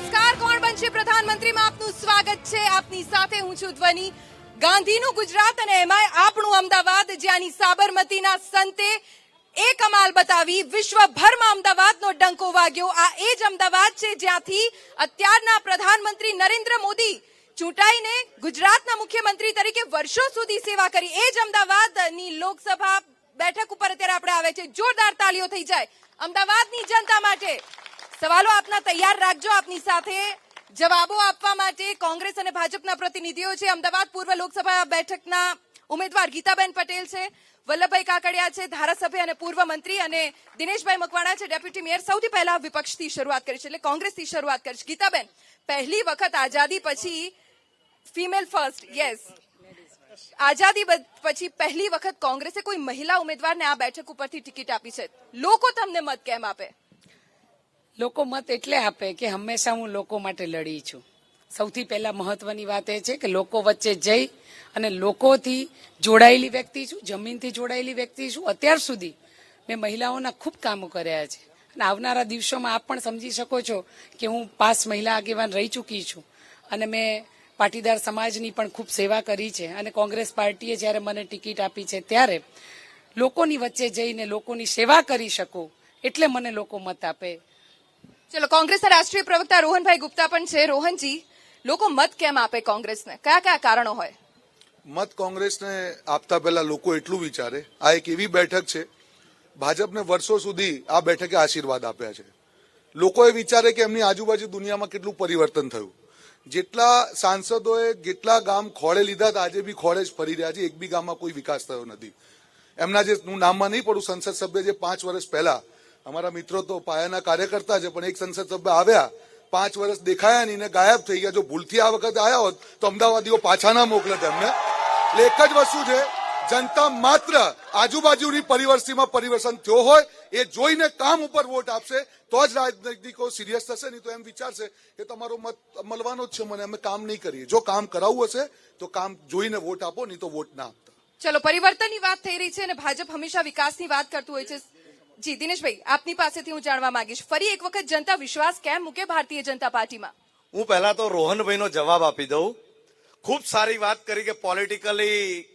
નમસ્કાર, કોણ બનશે પ્રધાનમંત્રીમાં આપનું સ્વાગત છે. આપની સાથે હું છું ધ્વની. ગાંધીનું ગુજરાત અને એમાંય આપણું અમદાવાદ, જ્યાંની સાબરમતીના સંતે એ કમાલ બતાવી વિશ્વભરમાં અમદાવાદનો ડંકો વાગ્યો. આ એ જ અમદાવાદ છે જ્યાંથી અત્યારના પ્રધાનમંત્રી નરેન્દ્ર મોદી ચૂંટાઈને ગુજરાતના મુખ્યમંત્રી તરીકે વર્ષો સુધી સેવા કરી. એ જ અમદાવાદની લોકસભા બેઠક ઉપર અત્યારે આપણે આવે છે. જોરદાર તાળીઓ થઈ જાય અમદાવાદની જનતા માટે. સવાલો આપના તૈયાર રાખજો. આપની સાથે જવાબો આપવા માટે કોંગ્રેસ અને ભાજપના પ્રતિનિધિઓ છે. અમદાવાદ પૂર્વ લોકસભા બેઠકના ઉમેદવાર ગીતાબેન પટેલ છે, વલ્લભભાઈ કાકડિયા છે, ધારાસભ્ય અને પૂર્વ મંત્રી, અને દિનેશભાઈ મકવાણા છે, ડેપ્યુટી મેયર. સૌથી પહેલા વિપક્ષથી શરૂઆત કરીશ, એટલે કોંગ્રેસથી શરૂઆત કરીશ. ગીતાબેન, પહેલી વખત આઝાદી પછી ફિમેલ ફર્સ્ટ, યસ, આઝાદી પછી પહેલી વખત કોંગ્રેસે કોઈ મહિલા ઉમેદવારને આ બેઠક ઉપરથી ટિકિટ આપી છે. લોકો તમને મત કેમ આપે? લોકો મત એટલે આપે કે હંમેશા હું લોકો માટે લડી છું. સૌથી પહેલા મહત્વની વાત એ છે કે લોકો વચ્ચે જઈ અને લોકોથી જોડાયેલી વ્યક્તિ છું, જમીનથી જોડાયેલી વ્યક્તિ છું. અત્યાર સુધી મેં મહિલાઓના ખૂબ કામો કર્યા છે અને આવનારા દિવસોમાં આપ પણ સમજી શકો છો કે હું 5 મહિલા આગેવાન રહી ચૂકી છું અને મેં પાટીદાર સમાજની પણ ખૂબ સેવા કરી છે. અને કોંગ્રેસ પાર્ટીએ જ્યારે મને ટિકિટ આપી છે ત્યારે લોકોની વચ્ચે જઈને લોકોની સેવા કરી શકું એટલે મને લોકો મત આપે. ચલો, કોંગ્રેસના રાષ્ટ્રીય પ્રવક્તા રોહનભાઈ ગુપ્તા પણ છે. રોહનજી, લોકો મત કેમ આપે કોંગ્રેસને? કયા કયા કારણો હોય? મત કોંગ્રેસને આપતા પહેલા લોકો એટલું વિચારે, આ એક એવી બેઠક છે, ભાજપને વર્ષો સુધી આ બેઠકે આશીર્વાદ આપ્યા છે. લોકો એ વિચારે કે એમની આજુબાજુ દુનિયામાં કેટલું પરિવર્તન થયું. જેટલા સાંસદોએ જેટલા ગામ ખોળે લીધા હતા, આજે બી ખોળે જ ફરી રહ્યા છે. એક બી ગામમાં કોઈ વિકાસ થયો નથી. એમના જે હું નામમાં નહીં પડું, સંસદ સભ્ય જે 5 વર્ષ પહેલા, અમારા મિત્રો તો પાયાના કાર્યકર્તા છે, પણ એક સંસદ સભ્ય આવ્યા, 5 વર્ષ દેખાયા નહીં ને ગાયબ થઈ ગયા. જો ભૂલથી આ વખતે આવ્યા હોત તો અમદાવાદીઓ પાછા ના મોકલત એમને. એટલે એક જ વસ્તુ છે, જનતા માત્ર આજુબાજુની પરિવર્તનમાં પરિવર્તન થયો હોય એ જોઈને કામ ઉપર વોટ આપશે તો જ રાજનૈતિકો સિરિયસ થશે. નહીં તો એમ વિચારશે કે તમારો મત મળવાનો જ છે મને, અમે કામ નહીં કરીએ. જો કામ કરાવવું હશે તો કામ જોઈને વોટ આપો, નહીં તો વોટ ના આપતા. ચલો, પરિવર્તનની વાત થઈ રહી છે અને ભાજપ હંમેશા વિકાસની વાત કરતું હોય છે. જી દિનેશભાઈ, આપની પાસેથી હું જાણવા માંગીશ, ફરી એક વખત જનતા વિશ્વાસ કેમ મૂકે ભારતીય જનતા પાર્ટીમાં? હું પહેલા તો રોહનભાઈનો જવાબ આપી દઉં. ખૂબ સારી વાત કરી કે પોલિટિકલી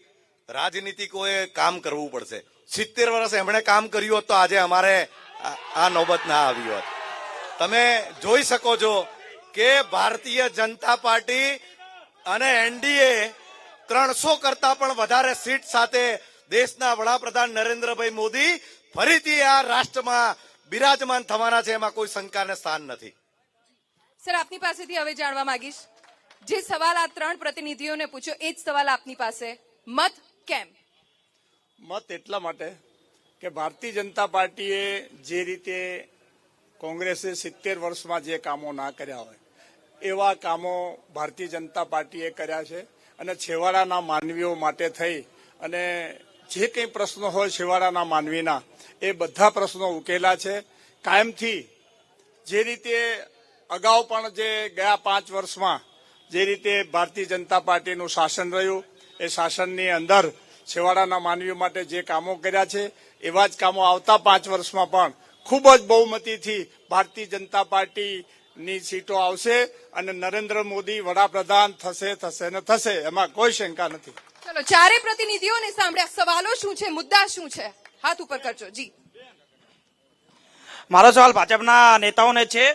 રાજનીતિકોએ કામ કરવું પડશે. 70 વર્ષ એમણે કામ કર્યું હોત તો આજે અમારે આ નોબત ના આવી હોત. તમે જોઈ શકો છો કે ભારતીય જનતા પાર્ટી અને એનડીએ 300 કરતા પણ વધારે સીટ સાથે દેશના વડાપ્રધાન નરેન્દ્રભાઈ મોદી ફરીથી આ રાષ્ટ્રમાં બિરાજમાન થવાના છે, એમાં કોઈ શંકાને સ્થાન નથી. સર, આપની પાસેથી હવે જાણવા માંગીશ, જે સવાલ આ 3 પ્રતિનિધિઓને પૂછ્યો એ જ સવાલ આપની પાસે. મત કેમ? મત એટલા માટે કે ભારતીય જનતા પાર્ટીએ જે રીતે કોંગ્રેસે 70 વર્ષમાં જે કામો ના કર્યા હોય એવા કામો ભારતીય જનતા પાર્ટીએ કર્યા છે. અને છેવાડાના માનવીઓ માટે થઈ અને જે કંઈ પ્રશ્નો હોય છેવાડાના માનવીના, એ બધા પ્રશ્નો ઉકેલા છે. કાયમથી જે રીતે અગાઉ પણ જે ગયા 5 વર્ષમાં જે રીતે ભારતીય જનતા પાર્ટીનું શાસન રહ્યું, એ શાસનની અંદર છેવાડાના માનવીઓ માટે જે કામો કર્યા છે એવા જ કામો આવતા 5 વર્ષમાં પણ ખૂબ જ બહુમતીથી ભારતીય જનતા પાર્ટીની સીટો આવશે અને નરેન્દ્ર મોદી વડાપ્રધાન થશે ને થશે, એમાં કોઈ શંકા નથી. ચલો, 4 પ્રતિનિધિઓને સાંભળ્યા. સવાલો શું છે, મુદ્દા શું છે? હાથ ઉપર કરજો. જી, મારો સવાલ ભાજપના નેતાઓને છે.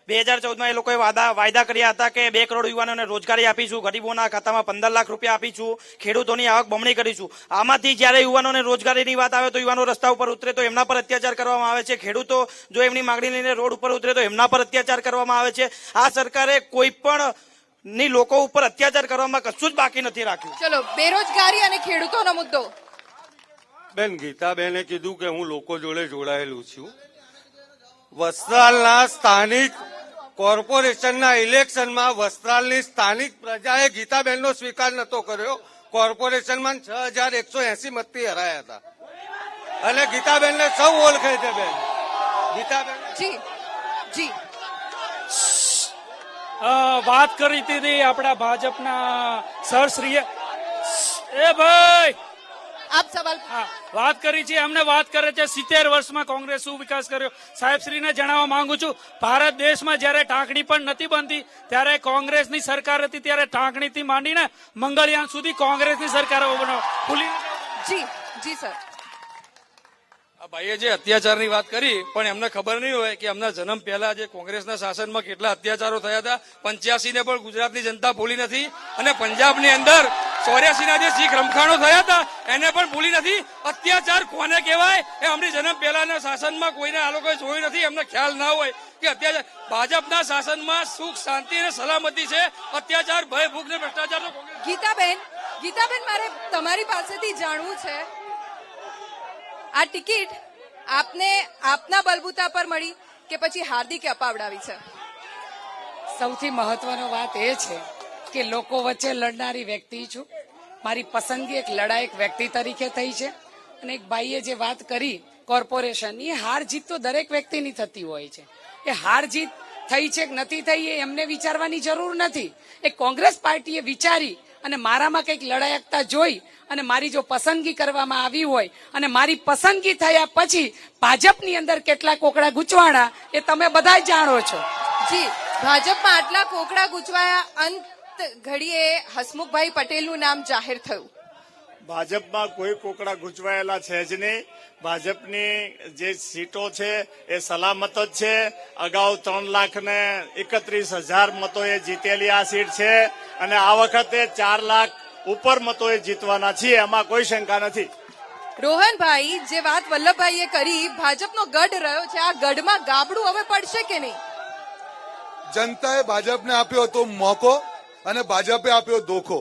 2014માં એ લોકોએ વાયદા કર્યા હતા કે 2 કરોડ યુવાનોને રોજગારી આપીશું, ગરીબોના ખાતામાં 15 લાખ રૂપિયા આપીશું, ખેડૂતોની આવક બમણી કરીશું. આમાંથી જ્યારે યુવાનોને રોજગારીની વાત આવે તો યુવાનો રસ્તા ઉપર ઉતરે તો એમના પર અત્યાચાર કરવામાં આવે છે. ખેડૂતો જો એમની માંગણી લઈને રોડ ઉપર ઉતરે તો એમના પર અત્યાચાર કરવામાં આવે છે. આ સરકારે કોઈ પણ ની લોકો ઉપર અત્યાચાર કરવામાં કશું જ બાકી નથી રાખ્યું. ચલો, બેરોજગારી અને ખેડૂતોનો મુદ્દો. બેન, ગીતાબેને કીધું કે હું લોકો જોડે જોડાયેલું છું. વસ્ત્રાલના સ્થાનિક કોર્પોરેશનના ઇલેક્શનમાં વસ્ત્રાલની સ્થાનિક પ્રજાએ ગીતાબેનનો સ્વીકાર નતો કર્યો. કોર્પોરેશનમાં 6180 મતથી હરાયા હતા અને ગીતાબેનને સૌ ઓળખે છે. બેન, ગીતાબેન જી જી વાત કરી હતી આપણા ભાજપના સરશ્રીએ. એ ભાઈ, આપ સવાલ હા, વાત કરી છે અમને વાત કરે છે 70 વર્ષમાં કોંગ્રેસ શું વિકાસ કર્યો. સાહેબશ્રીને જણાવવા માંગુ છું, ભારત દેશમાં જ્યારે ટાંકણી પણ નથી બનતી ત્યારે કોંગ્રેસની સરકાર હતી, ત્યારે ટાંકણીથી માંડીને મંગળયાન સુધી કોંગ્રેસની સરકારો બનાવો. ભૂલી ન જાઓ. જી જી સર. આ ભાઈએ જે અત્યાચારની વાત કરી પણ એમને ખબર નહીં હોય કે એમના જન્મ પહેલા જે કોંગ્રેસના શાસનમાં કેટલા અત્યાચારો થયા હતા. 85 ને પણ ગુજરાતની જનતા ભૂલી નથી અને પંજાબની અંદર 84 ના જે શીખ રમખાણો થયા હતા એને પણ ભૂલી નથી. અત્યાચાર કોને કહેવાય એ અમની જન્મ પહેલાના શાસનમાં કોઈને આ લોકોએ જોયું નથી. એમને ખ્યાલ ના હોય કે અત્યાચાર ભાજપના શાસનમાં સુખ શાંતિ અને સલામતી છે. અત્યાચાર ભય ભૂખ ને ભ્રષ્ટાચાર તો કોંગ્રેસ. ગીતાબેન મારે તમારી પાસેથી જાણવું છે, આ ટિકિટ આપને આપના બલબૂતા પર મળી કે પછી હાર્દિકે અપાવડાવી છે? સૌથી મહત્વનો વાત એ છે કે લોકો વચ્ચે લડનારી વ્યક્તિ છું. મારી પસંદગી એક લડાયક વ્યક્તિ તરીકે થઈ છે. અને એક ભાઈએ જે વાત કરી કોર્પોરેશનની, એ હાર જીત તો દરેક વ્યક્તિની થતી હોય છે. એ હાર જીત થઈ છે કે નથી થઈ એ એમને વિચારવાની જરૂર નથી. એ કોંગ્રેસ પાર્ટીએ વિચારી અને મારામાં કંઈક લડાયકતા જોઈ અને મારી જો પસંદગી કરવામાં આવી હોય અને મારી પસંદગી થયા પછી ભાજપની અંદર કેટલા કોકડા ગૂંચવાણા એ તમે બધા જાણો છો. જી, ભાજપમાં આટલા કોકડા ગૂંચવાયા, અંત ઘડીએ હસમુખભાઈ પટેલનું નામ જાહેર થયું. ભાજપમાં કોઈ કોકડા ગૂંચવાયેલા છે જ નહીં. ભાજપની જે સીટો છે એ સલામત જ છે. અગાઉ 3,31,000 મતોએ જીતેલી આ સીટ છે અને આ વખતે 4 લાખ ઉપર મતોએ જીતવાના છીએ, એમાં કોઈ શંકા નથી. રોહનભાઈ, જે વાત વલ્લભભાઈએ કરી, ભાજપનો ગઢ રહ્યો છે, આ ગઢમાં ગાબડું હવે પડશે કે નહીં? જનતાએ ભાજપને આપ્યો હતો મોકો અને ભાજપે આપ્યો ધોખો.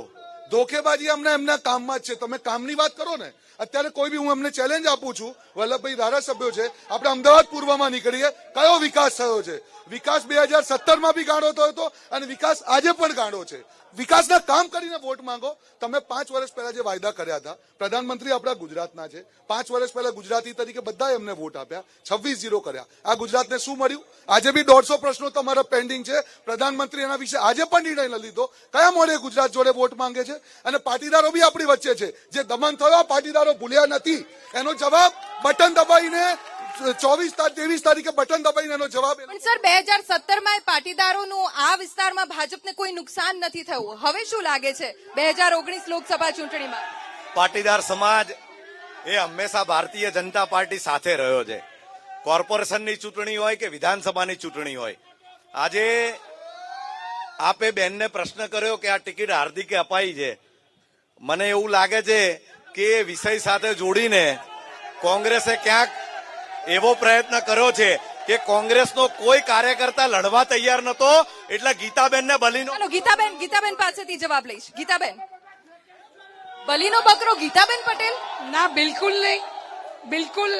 ધોખેબાજી અમને એમના કામમાં જ છે. તમે કામની વાત કરો ને, અત્યારે કોઈ બી હું એમને ચેલેન્જ આપું છું, વલ્લભભાઈ ધારાસભ્યો છે, આપણે અમદાવાદ પૂર્વમાં નીકળીએ, કયો વિકાસ થયો છે? વિકાસ 2017માં બી ગાંડો થયો હતો અને વિકાસ આજે પણ ગાંડો છે. વિકાસના કામ કરીને વોટ માંગો. તમે 5 વર્ષ પહેલા જે વાયદા કર્યા હતા, પ્રધાનમંત્રી આપણા ગુજરાતના છે, 5 વર્ષ પહેલા ગુજરાતી તરીકે બધાએ એમને વોટ આપ્યા, 26-0 કર્યા. આ ગુજરાતને શું મળ્યું? આજે બી 150 પ્રશ્નો તમારા પેન્ડિંગ છે. પ્રધાનમંત્રી એના વિશે આજે પણ નિર્ણય ન લીધો. કયા મોડે ગુજરાત જોડે વોટ માંગે છે? અને પાટીદારો બી આપણી વચ્ચે છે. જે દમન થયો આ પાટીદારો ભૂલ્યા નથી. એનો જવાબ બટન દબાઈને 23 તારીખે બટન દબાઈને એનો જવાબ. પણ સર, 2017માં પાટીદારોનું આ વિસ્તારમાં ભાજપને કોઈ નુકસાન નથી થયું. હવે શું લાગે છે 2019 લોકસભા ચૂંટણીમાં? પાટીદાર સમાજ એ હંમેશા ભારતીય જનતા પાર્ટી સાથે રહ્યો છે. કોર્પોરેશનની ચૂંટણી હોય કે વિધાનસભાની ચૂંટણી હોય. આજે આપે બેનને પ્રશ્ન કર્યો કે આ ટિકિટ હાર્દિકે અપાઈ છે. મને એવું લાગે છે કે એ વિષય સાથે જોડીને કોંગ્રેસે ક્યાંક એવો પ્રયત્ન કર્યો છે કે કોંગ્રેસનો કોઈ કાર્યકર્તા લડવા તૈયાર નતો, એટલે ગીતાબેનને બલીનો. ચાલો, ગીતાબેન પાસેથી જવાબ લઈશ. ગીતાબેન, બલીનો બકરો ગીતાબેન પટેલ? ના, બિલકુલ નહીં. બિલકુલ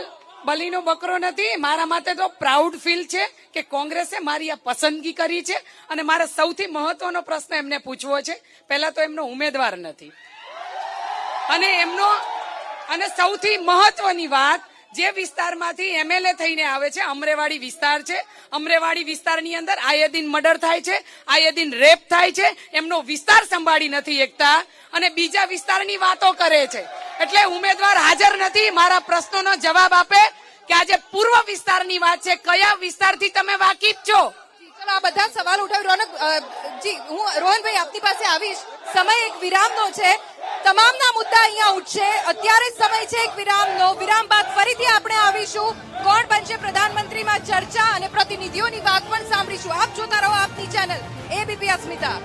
બલીનો બકરો નથી. મારા માટે તો પ્રાઉડ ફીલ છે કે કોંગ્રેસે મારી આ પસંદગી કરી છે. અને મારે સૌથી મહત્વનો પ્રશ્ન એમને પૂછવો છે. પહેલા તો એમનો ઉમેદવાર નથી અને સૌથી મહત્વની વાત, જે વિસ્તારમાંથી એમએલએ થઈને આવે છે, અમરેવાડી વિસ્તાર છે, અમરેવાડી વિસ્તારની અંદર આયે દિન મર્ડર થાય છે, આયે દિન રેપ થાય છે, એમનો વિસ્તાર સંભાળી નથી એકતા અને બીજા વિસ્તારની વાતો કરે છે. એટલે ઉમેદવાર હાજર નથી. મારા પ્રશ્નોનો જવાબ આપે કે આજે પૂર્વ વિસ્તારની વાત છે, કયા વિસ્તારથી તમે વાકેફ છો? ચલો, આ બધા સવાલ ઉઠાવી. જી, હું રોહનભાઈ આપની પાસે આવીશ. સમય એક વિરામનો છે. તમામના મુદ્દા અહીંયા ઉઠશે. અત્યારે સમય છે એક વિરામનો. વિરામ બાદ ફરીથી આપણે આવીશું. કોણ બનશે પ્રધાનમંત્રીમાં ચર્ચા અને પ્રતિનિધિઓની વાત પણ સાંભળીશું. આપ જોતા રહો આપની ચેનલ એબીપી અસ્મિતા.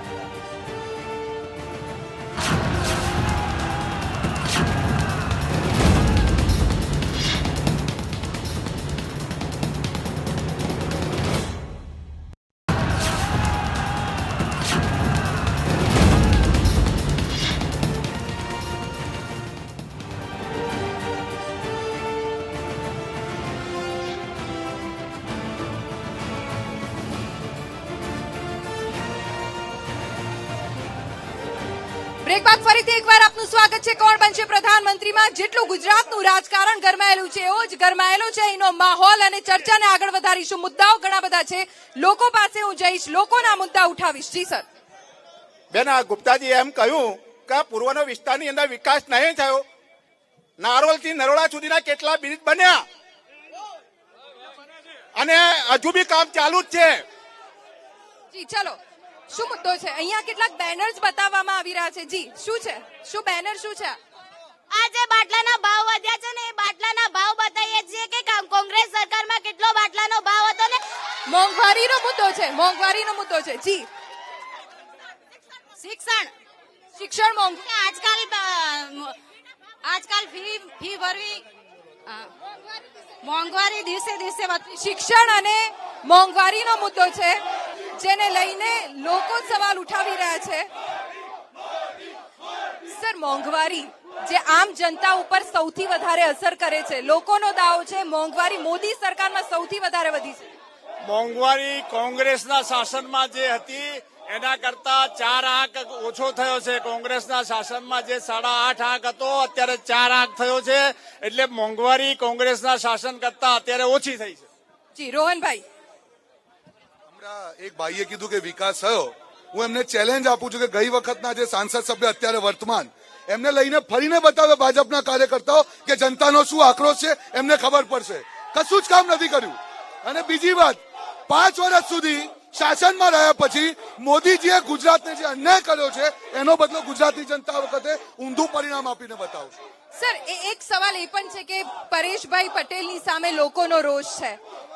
બ્રેક બાદ ફરીથી એકવાર આપનું સ્વાગત છે. કોણ બનશે પ્રધાનમંત્રીમાં? જેટલું ગુજરાતનું રાજકારણ ગરમાયેલું છે એવો જ ગરમાયેલો છે અહીંનો માહોલ અને ચર્ચાને આગળ વધારીશું. મુદ્દાઓ ઘણા બધા છે. લોકો પાસે હું જઈશ, લોકોના મુદ્દા ઉઠાવીશ. જી સર. બેન, આ ગુપ્તાજી એમ કહ્યું કે પૂર્વનો વિસ્તારની અંદર વિકાસ નહીં થયો. નારોલ થી નરોડા સુધીના કેટલા બ્રિજ બન્યા અને હજુ બી કામ ચાલુ જ છે. જી ચલો, શું મુદ્દો છે? અહીંયા કેટલાક બેનર્સ બતાવવામાં આવી રહ્યા છે. જી શું છે? શું બેનર શું છે? આ જે બાટલાના ભાવ વધ્યા છે ને એ બાટલાના ભાવ બતાવીએ છીએ કે કોંગ્રેસ સરકારમાં કેટલો બાટલાનો ભાવ હતો ને મોંઘવારીનો મુદ્દો છે. મોંઘવારીનો મુદ્દો છે. જી શિક્ષણ મોંઘું. આજકાલ ફી ભરવી મોંઘવારી દિવસે દિવસે વધતી. શિક્ષણ અને મોંઘવારીનો મુદ્દો છે, જેને લઈને લોકો સવાલ ઉઠાવી રહ્યા છે. સર, મોંઘવારી જે આમ જનતા ઉપર સૌથી વધારે અસર કરે છે, લોકોનો દાવો છે મોંઘવારી મોદી સરકારમાં સૌથી વધારે વધી છે. મોંઘવારી કોંગ્રેસના શાસનમાં જે હતી એના કરતા 4 આંક ઓછો થયો છે. કોંગ્રેસના શાસનમાં જે 8.5 આંક હતો અત્યારે 4 આંક થયો છે. એટલે મોંઘવારી કોંગ્રેસના શાસન કરતા અત્યારે ઓછી થઈ છે. જી રોહનભાઈ. હમણાં એક ભાઈએ કીધું કે વિકાસ થયો. હું એમને ચેલેન્જ આપું છું કે ગઈ વખતના જે સાંસદ સભ્ય અત્યારે વર્તમાન, એમને લઈને ફરીને બતાવે ભાજપના કાર્યકર્તાઓ કે જનતાનો શું આક્રોશ છે, એમને ખબર પડશે. કશું જ કામ નથી કર્યું. અને બીજી વાત, 5 વર્ષ સુધી શાસનમાં રહ્યા પછી મોદીજીએ ગુજરાતને જે અન્યાય કર્યો છે એનો બદલો ગુજરાતની જનતા વખતે ઊંધું પરિણામ આપીને બતાવશે. સર, એક સવાલ એ પણ છે કે પરેશભાઈ પટેલની સામે લોકોનો રોષ છે.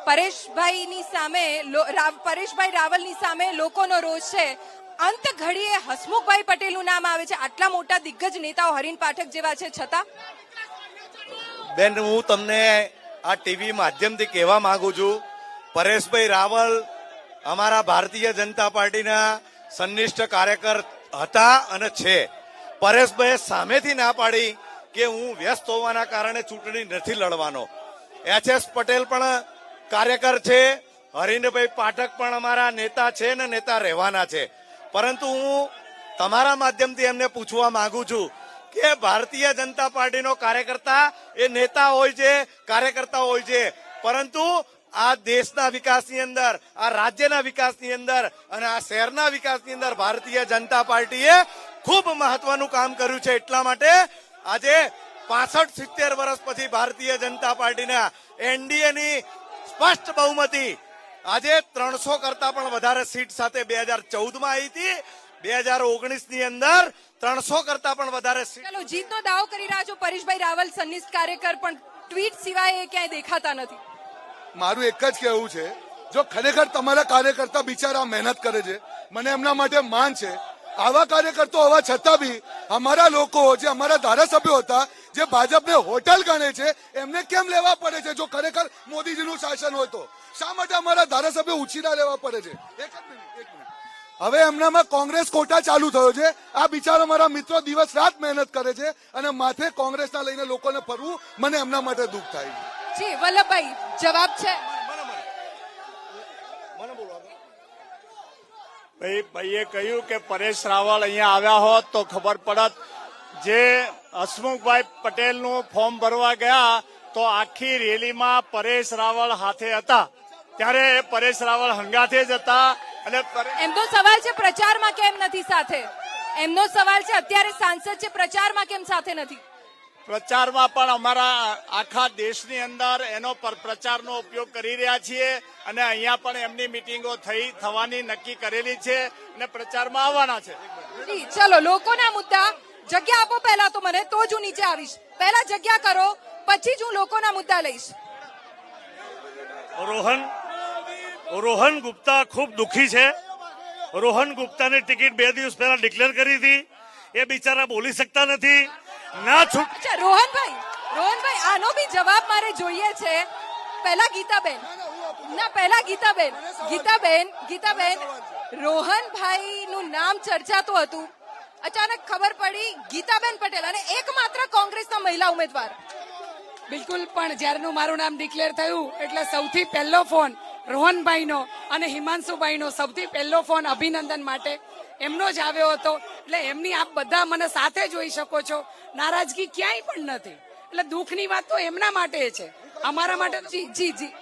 પરેશભાઈ રાવલની સામે લોકોનો રોષ છે. અંત ઘડીએ હસમુખભાઈ પટેલનું નામ આવે છે. આટલા મોટા દિગ્ગજ નેતાઓ હરીન પાઠક જેવા છે છતાં. બેન, હું તમને આ ટીવી માધ્યમથી કહેવા માંગુ છું, પરેશભાઈ રાવલ અમારા ભારતીય જનતા પાર્ટીના સંનિષ્ઠ કાર્યકર હતા અને છે. પરેશભાઈએ સામેથી ના પાડી કે હું વ્યસ્ત હોવાના કારણે ચૂંટણી નથી લડવાનો. HS પટેલ પણ કાર્યકર છે, હરીનભાઈ પાઠક પણ અમારા નેતા છે ને નેતા રહેવાના છે. પરંતુ હું તમારા માધ્યમથી એમને પૂછવા માંગુ છું કે ભારતીય જનતા પાર્ટીનો કાર્યકર્તા એ નેતા હોય છે, કાર્યકર્તા હોય છે, પરંતુ આ દેશના વિકાસની અંદર, આ રાજ્યના વિકાસની અંદર અને આ શહેરના વિકાસની અંદર ભારતીય જનતા પાર્ટીએ ખૂબ મહત્વનું કામ કર્યું છે. એટલા માટે આજે 65-70 વર્ષ પછી ભારતીય જનતા પાર્ટીના એનડીએની સ્પષ્ટ બહુમતી આજે 300 કરતા પણ વધારે સીટ સાથે 2014માં આવી હતી. 2019 ની અંદર 300 કરતા પણ વધારે સીટ. ચલો, જીતનો દાવો કરી રહ્યા છો પરેશભાઈ રાવલ સંનિષ્ઠ કાર્યકર, પણ ટ્વીટ સિવાય એ ક્યાંય દેખાતા નથી. મારું એક જ કહેવું છે, જો ખરેખર તમારા કાર્યકર્તા બિચારા મહેનત કરે છે, મને એમના માટે માન છે. આવા કાર્યકર્તા હોવા છતાં બી અમારા લોકો, જે અમારા ધારાસભ્યો હતા, જે ભાજપને હોટલ ગણે છે, એમને કેમ લેવા પડે છે? જો ખરેખર મોદીજીનું શાસન હોય તો શા માટે અમારા ધારાસભ્યો ઉછીના લેવા પડે છે? એક મિનિટ. હવે એમનામાં કોંગ્રેસ કોટા ચાલુ થયો છે. આ બિચારા મારા મિત્રો દિવસ રાત મહેનત કરે છે અને માથે કોંગ્રેસના લઈને લોકોને ફરવું, મને એમના માટે દુઃખ થાય છે. જી વલ્લભભાઈ, જવાબ છે. ભાઈએ કહ્યું કે પરેશ રાવલ અહીંયા આવ્યા હોત તો ખબર પડત. જે હસમુખભાઈ પટેલનું ફોર્મ ભરવા ગયા તો આખી રેલીમાં પરેશ રાવલ હાથે હતા. ત્યારે પરેશ રાવલ હંગાથે જ હતા. અને એમનો સવાલ છે પ્રચારમાં કેમ નથી સાથે? એમનો સવાલ છે અત્યારે સાંસદ છે, પ્રચારમાં કેમ સાથે નથી? પ્રચારમાં પણ અમારા આખા દેશની અંદર એનો પ્રચારનો ઉપયોગ કરી રહ્યા છીએ અને અહીંયા પણ એમની મિટિંગો થવાની નક્કી કરેલી છે અને પ્રચારમાં આવવાના છે. જી ચલો, લોકોના મુદ્દા. જગ્યા આપો પહેલા તો મને, તો જ હું નીચે આવીશ. પહેલા જગ્યા કરો, પછી જ હું લોકોના મુદ્દા લઈશ. રોહન ગુપ્તા ખૂબ દુઃખી છે. રોહન ગુપ્તાની ટિકિટ 2 દિવસ પહેલા ડિક્લેર કરી હતી. એ બિચારા બોલી શકતા નથી. અચ્છા રોહનભાઈ, આનો બી જવાબ મારે જોઈએ છે. પહેલા ગીતાબેન, રોહનભાઈ નું નામ ચર્ચાતું હતું. અચાનક ખબર પડી ગીતાબેન પટેલ અને એકમાત્ર કોંગ્રેસના મહિલા ઉમેદવાર. બિલકુલ, પણ જ્યારનું મારું નામ ડિક્લેર થયું એટલે સૌથી પહેલો ફોન રોહનભાઈનો અને હિમાંશુભાઈનો સૌથી પહેલો ફોન અભિનંદન માટે એમનો જ આવ્યો હતો. એટલે એમની આપ બધા મને સાથે જોઈ શકો છો. નારાજગી ક્યાંય પણ નથી. એટલે દુઃખની વાત તો એમના માટે છે, અમારા માટે. જી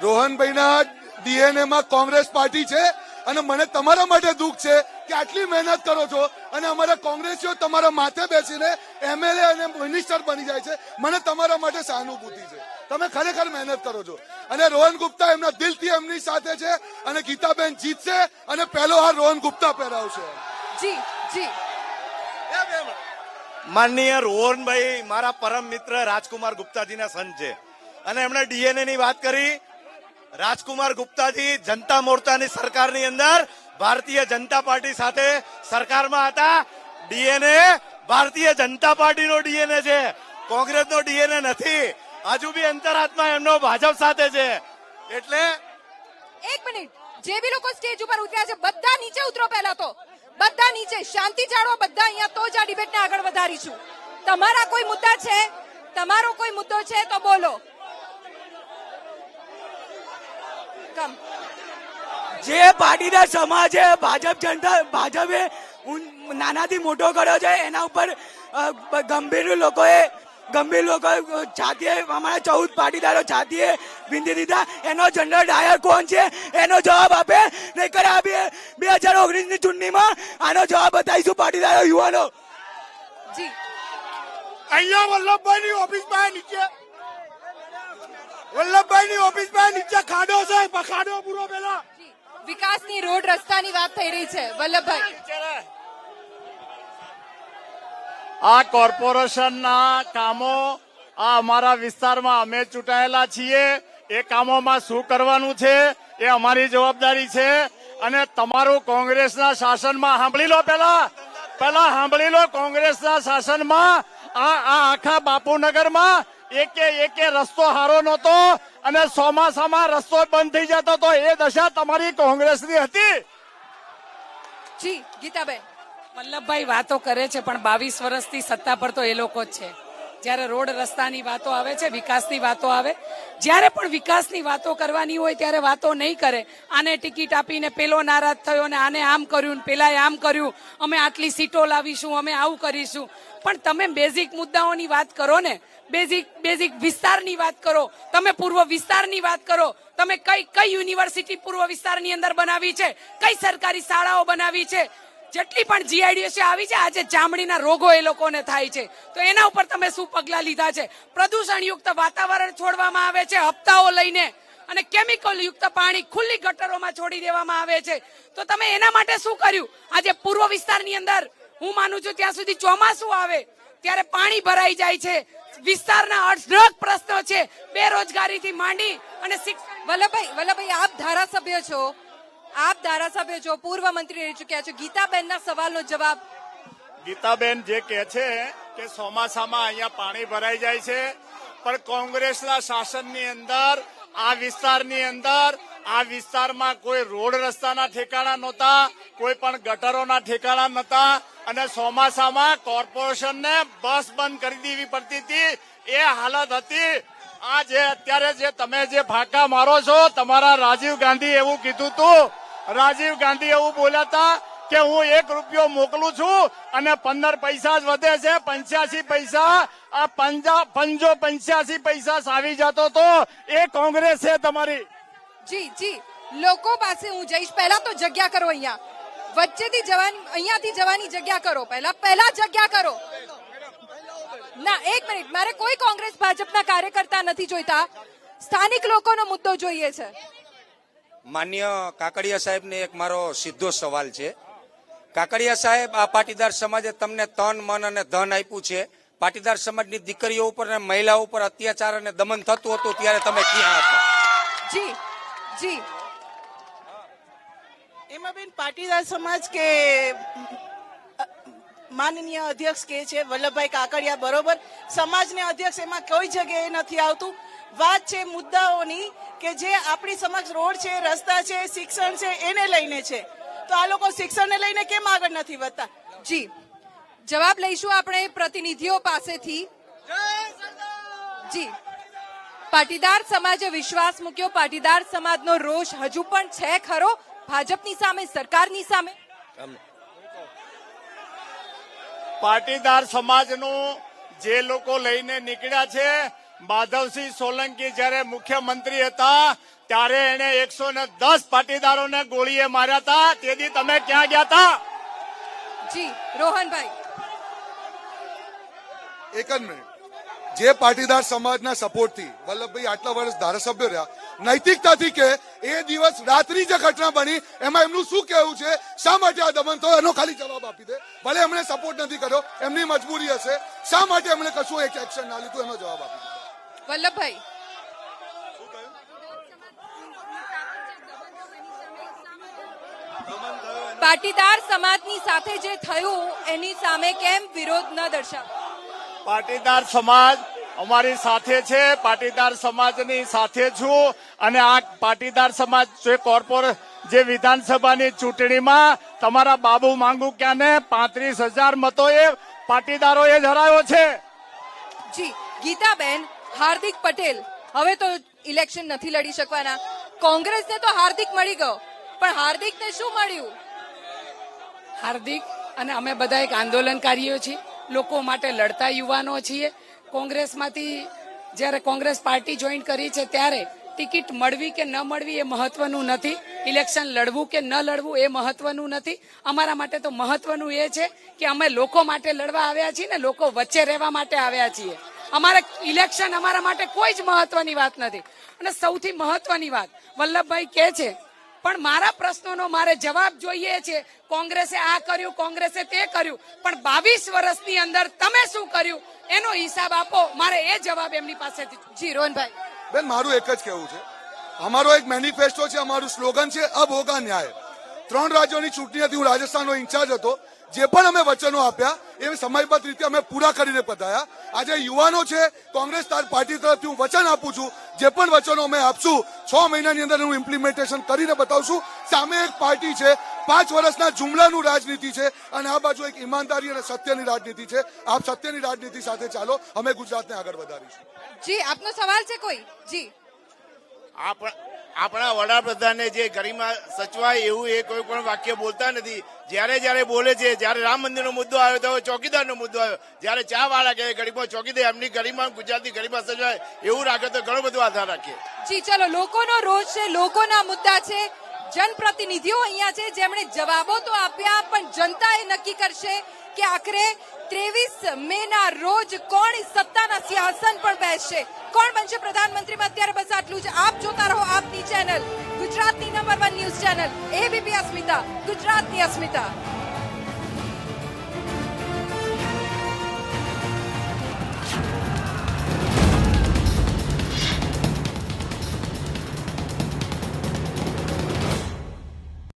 રોહનભાઈના DNA માં કોંગ્રેસ પાર્ટી છે અને મને તમારા માટે દુઃખ છે કે આટલી મહેનત કરો છો અને અમારા કોંગ્રેસીઓ તમારા માથે બેસીને એમએલએ અને મિનિસ્ટર બની જાય છે. મને તમારા માટે સહાનુભૂતિ છે. તમે ખરેખર મહેનત કરો છો અને રોહન ગુપ્તા એમના દિલથી એમની સાથે છે અને ગીતાબેન જીતશે અને પહેલો હાર રોહન ગુપ્તા પહેરાવશે. જી જી માનનીય રોહનભાઈ મારા પરમ મિત્ર રાજકુમાર ગુપ્તાજીના સન છે અને એમણે ડીએનએ ની વાત કરી. રાજકુમાર ગુપ્તાજી જનતા મોરચાની સરકારની અંદર ભારતીય જનતા પાર્ટી સાથે સરકારમાં હતા. ડીએનએ ભારતીય જનતા પાર્ટીનો ડીએનએ છે, કોંગ્રેસનો ડીએનએ નથી. હજુ બી અંતરાત્મા એમનો ભાજપ સાથે છે. એટલે એક મિનિટ, જે બી લોકો સ્ટેજ ઉપર ઉતર્યા છે બધા નીચે ઉતરો. પહેલા તો બધા નીચે શાંતિ જાળવો, બધા અહીંયા, તો જ આ ડિબેટને આગળ વધારીશું. તમારા કોઈ મુદ્દા છે, તમારો કોઈ મુદ્દો છે તો બોલો. કમ જે પાટીદાર સમાજે ભાજપે નાનાથી મોટો કર્યો છે એના ઉપર ગંભીર લોકોએ છાતીએ, અમારા 14 પાટીદારો છાતીએ વિંધી દીધા. એનો જનરલ ડાયર કોણ છે એનો જવાબ આપે, નહીતર આ 2019 ની ચૂંટણીમાં આનો જવાબ બતાવીશું પાટીદારો યુવાનો. જી અહીંયા વલ્લભભાઈની ઓફિસ પાસે નીચે, વલ્લભભાઈની ઓફિસ પાસે નીચે ખાડો છે, ખાડો પૂરો પેલા. વિકાસની રોડ રસ્તાની વાત થઈ રહી છે. વલ્લભભાઈ, આ કોર્પોરેશનના કામો આ અમારા વિસ્તારમાં અમે ચૂંટાયેલા છીએ. એ કામોમાં શું કરવાનું છે એ અમારી જવાબદારી છે. અને તમારું કોંગ્રેસના શાસનમાં સાંભળી લો, પેલા સાંભળી લો, કોંગ્રેસના શાસનમાં આ આખા બાપુનગરમાં એકે રસ્તો હારો નહોતો અને ચોમાસામાં રસ્તો બંધ થઈ જતો તો એ દશા તમારી કોંગ્રેસની હતી. જી ગીતાબેન, વલ્લભભાઈ વાતો કરે છે પણ 22 વર્ષથી સત્તા પર તો એ લોકો જ છે. જ્યારે રોડ રસ્તાની વાતો આવે છે, વિકાસની વાતો આવે, જ્યારે પણ વિકાસની વાતો કરવાની હોય ત્યારે વાતો નહીં કરે. આને ટિકિટ આપીને પેલો નારાજ થયો ને આને આમ કર્યું ને પેલાએ આમ કર્યું, અમે આટલી સીટો લાવીશું, અમે આવું કરીશું. પણ તમે બેઝિક મુદ્દાઓની વાત કરો ને, બેઝિક વિસ્તારની વાત કરો. તમે પૂર્વ વિસ્તારની વાત કરો. તમે કઈ યુનિવર્સિટી પૂર્વ વિસ્તારની અંદર બનાવી છે, કઈ સરકારી શાળાઓ બનાવી છે. જેટલી પણ જીઆઈડીએસ આવી છે, આજે ચામડીના રોગો એ લોકોને થાય છે, તો એના ઉપર તમે શું પગલા લીધા છે? પ્રદૂષણયુક્ત વાતાવરણ છોડવામાં આવે છે હપ્તાઓ લઈને, અને કેમિકલ યુક્ત પાણી ખુલ્લી ગટરોમાં છોડી દેવામાં આવે છે. તો તમે એના માટે શું કર્યું? આજે પૂર્વ વિસ્તારની અંદર હું માનું છું ત્યાં સુધી ચોમાસું આવે ત્યારે પાણી ભરાઈ જાય છે. વિસ્તારના અઢળક પ્રશ્નો છે, બેરોજગારીથી માંડી અને વલ્લભભાઈ આપ ધારાસભ્ય છો, પૂર્વ મંત્રી રહી ચૂક્યા છો. ગીતાબેનના સવાલનો જવાબ. ગીતાબેન જે કહે છે કે ચોમાસામાં અહીંયા પાણી ભરાઈ જાય છે, પણ કોંગ્રેસના શાસનની અંદર આ વિસ્તારમાં કોઈ રોડ રસ્તાના ઠેકાણા નહોતા, કોઈ પણ ગટરોના ઠેકાણા નહોતા અને ચોમાસામાં કોર્પોરેશનને બસ બંધ કરી દેવી પડતી હતી. એ હાલત હતી. આ જે અત્યારે જે તમે જે ફાંકા મારો છો, તમારા રાજીવ ગાંધી એવું કીધું હતું, રાજીવ ગાંધી એવું બોલ્યા હતા કે હું 1 રૂપિયો મોકલું છું અને 15 પૈસા જ વધે છે, 85 પૈસા, આ 85 પૈસા સાવી જતો તો એ કોંગ્રેસ છે તમારી. જી લોકો પાસે હું જઈશ. પહેલા તો જગ્યા કરો, અહીંયા વચ્ચેથી જવાની, અહીંયાથી જવાની જગ્યા કરો. પહેલા જગ્યા કરો. ના, એક મિનિટ, મારે કોઈ કોંગ્રેસ ભાજપના કાર્યકર્તા નથી જોઈતા, સ્થાનિક લોકોનો મુદ્દો જોઈએ છે. માન્ય કાકડિયા સાહેબને એક મારો સીધો સવાલ છે. કાકડિયા સાહેબ, આ પાટીદાર સમાજે તમને તન, મન અને ધન આપ્યું છે. પાટીદાર સમાજની દીકરીઓ ઉપર અને મહિલાઓ ઉપર અત્યાચાર અને દમન થતું હતું ત્યારે તમે ક્યાં હતા? જી એમાં બેન, પાટીદાર સમાજ કે માનનીય અધ્યક્ષ કે છે વલ્લભભાઈ કાકડિયા, બરોબર, સમાજને અધ્યક્ષ એમાં કોઈ જગ્યાએ નથી આવતું. વાત છે મુદ્દાઓની કે જે આપણી સમક્ષ રોડ છે, રસ્તા છે, શિક્ષણ છે, એને લઈને છે. તો આ લોકો શિક્ષણને લઈને કેમ આગળ નથી વધતા? જી જવાબ લઈશું આપણે પ્રતિનિધિઓ પાસેથી. જી, પાટીદાર સમાજે વિશ્વાસ મૂક્યો. પાટીદાર સમાજનો રોષ હજુ પણ છે ખરો ભાજપની સામે, સરકારની સામે? પાટીદાર સમાજનું જે લોકો લઈને નીકળ્યા છે, માધવસિંહ સોલંકી જ્યારે મુખ્યમંત્રી હતા ત્યારે એને 110 પાટીદારોને ગોળીએ માર્યા હતા. તેથી તમે ક્યાં ગયા હતા? જી રોહનભાઈ, એક જ મિનિટ. જે પાટીદાર સમાજના સપોર્ટથી વલ્લભભાઈ આટલા વર્ષ ધારાસભ્ય રહ્યા, નૈતિકતાથી કે એ દિવસ રાત્રિ જે ઘટના બની એમાં એમનું શું કહેવું છે, શા માટે આ દમન થયો, એનો ખાલી જવાબ આપી દે. ભલે એમણે સપોર્ટ નથી કર્યો, એમની મજબૂરી હશે, શા માટે એમણે કશું એક એક્શન ના લીધું એનો જવાબ આપી દે. વલ્લભભાઈ, પાટીદાર સમાજની સાથે જે થયું એની સામે કેમ વિરોધ ન દર્શાવો? પાટીદાર સમાજ અમારી સાથે છે. પાટીદાર સમાજની સાથે છું. અને આ પાટીદાર સમાજ જે વિધાનસભાની ચૂંટણીમાં તમારા બાબુ માંગુ ક્યાંને 35,000 મતોએ પાટીદારોએ જ હરાયો છે. જી ગીતાબેન, હાર્દિક પટેલ હવે તો ઇલેક્શન નથી લડી શકવાના. કોંગ્રેસને તો હાર્દિક મળી ગયો, પણ હાર્દિકને શું મળ્યું? હાર્દિક અને અમે બધા એક આંદોલનકારીઓ છીએ, લોકો માટે લડતા યુવાનો છીએ. કોંગ્રેસમાંથી જ્યારે કોંગ્રેસ પાર્ટી જોઈન કરી છે ત્યારે ટિકિટ મળવી કે ન મળવી એ મહત્વનું નથી, ઇલેક્શન લડવું કે ન લડવું એ મહત્વનું નથી. અમારા માટે તો મહત્વનું એ છે કે અમે લોકો માટે લડવા આવ્યા છીએ ને લોકો વચ્ચે રહેવા માટે આવ્યા છીએ. અમારે ઇલેક્શન અમારા માટે કોઈ જ મહત્વની વાત નથી. અને સૌથી મહત્વની વાત વલ્લભભાઈ કહે છે, પણ મારા પ્રશ્નોનો મારે જવાબ જોઈએ છે. કોંગ્રેસે આ કર્યું, કોંગ્રેસે તે કર્યું, પણ 22 વર્ષની અંદર તમે શું કર્યું એનો હિસાબ આપો. મારે એ જવાબ એમની પાસેથી. જી રોહનભાઈ, બેન મારું એક જ કહેવું છે, અમારો એક મેનિફેસ્ટો છે, અમારું સ્લોગન છે અબ હોગા ન્યાય. 3 રાજ્યોની ચૂંટણી હતી, હું રાજસ્થાનનો ઇન્ચાર્જ હતો. જે પણ અમે વચનો આપ્યા એ સમયબદ્ધ રીતે અમે પૂરા કરીને પતાયા. આજે યુવાનો છે, કોંગ્રેસ પાર્ટી તરફથી હું વચન આપું છું, જે પણ વચનો અમે આપશું 6 મહિનાની અંદર હું ઇમ્પ્લિમેન્ટેશન કરીને બતાવશું. સામે એક પાર્ટી છે, 5 વર્ષના જુમલાનું રાજનીતિ છે, અને આ બાજુ એક ઈમાનદારી અને સત્યની રાજનીતિ છે. આપ સત્યની રાજનીતિ સાથે ચાલો, અમે ગુજરાતને આગળ વધારીશું. જી આપનો સવાલ છે કોઈ? જી આપણા વડાપ્રધાને જે ગરિમા સચવાય એવું એ કોઈ પણ વાક્ય બોલતા નથી. જ્યારે બોલે છે, જ્યારે રામ મંદિરનો મુદ્દો આવ્યો તો ચોકીદારનો મુદ્દો આવ્યો, જ્યારે ચા વાળા કહે ગરીબો ચોકીદાર, એમની ગરિમા ગુજરાતી ગરિમા સચવાય એવું રાખે તો ઘણો બધો આધાર રાખીએ. જી ચલો, લોકોનો રોષ છે, લોકોના મુદ્દા છે, જનપ્રતિનિધિઓ અહીંયા છે જેમણે જવાબો તો આપ્યા, પણ જનતા એ નક્કી કરશે કે આખરે 23 મેના રોજ કોણ સત્તાના સિંહાસન પર બેસશે, કોણ બનશે પ્રધાનમંત્રીમાં. અત્યારે બસ આટલું જ. આપ જોતા રહો આપની ચેનલ, ગુજરાતની નંબર 1 ન્યૂઝ ચેનલ ABP અસ્મિતા, ગુજરાતની અસ્મિતા.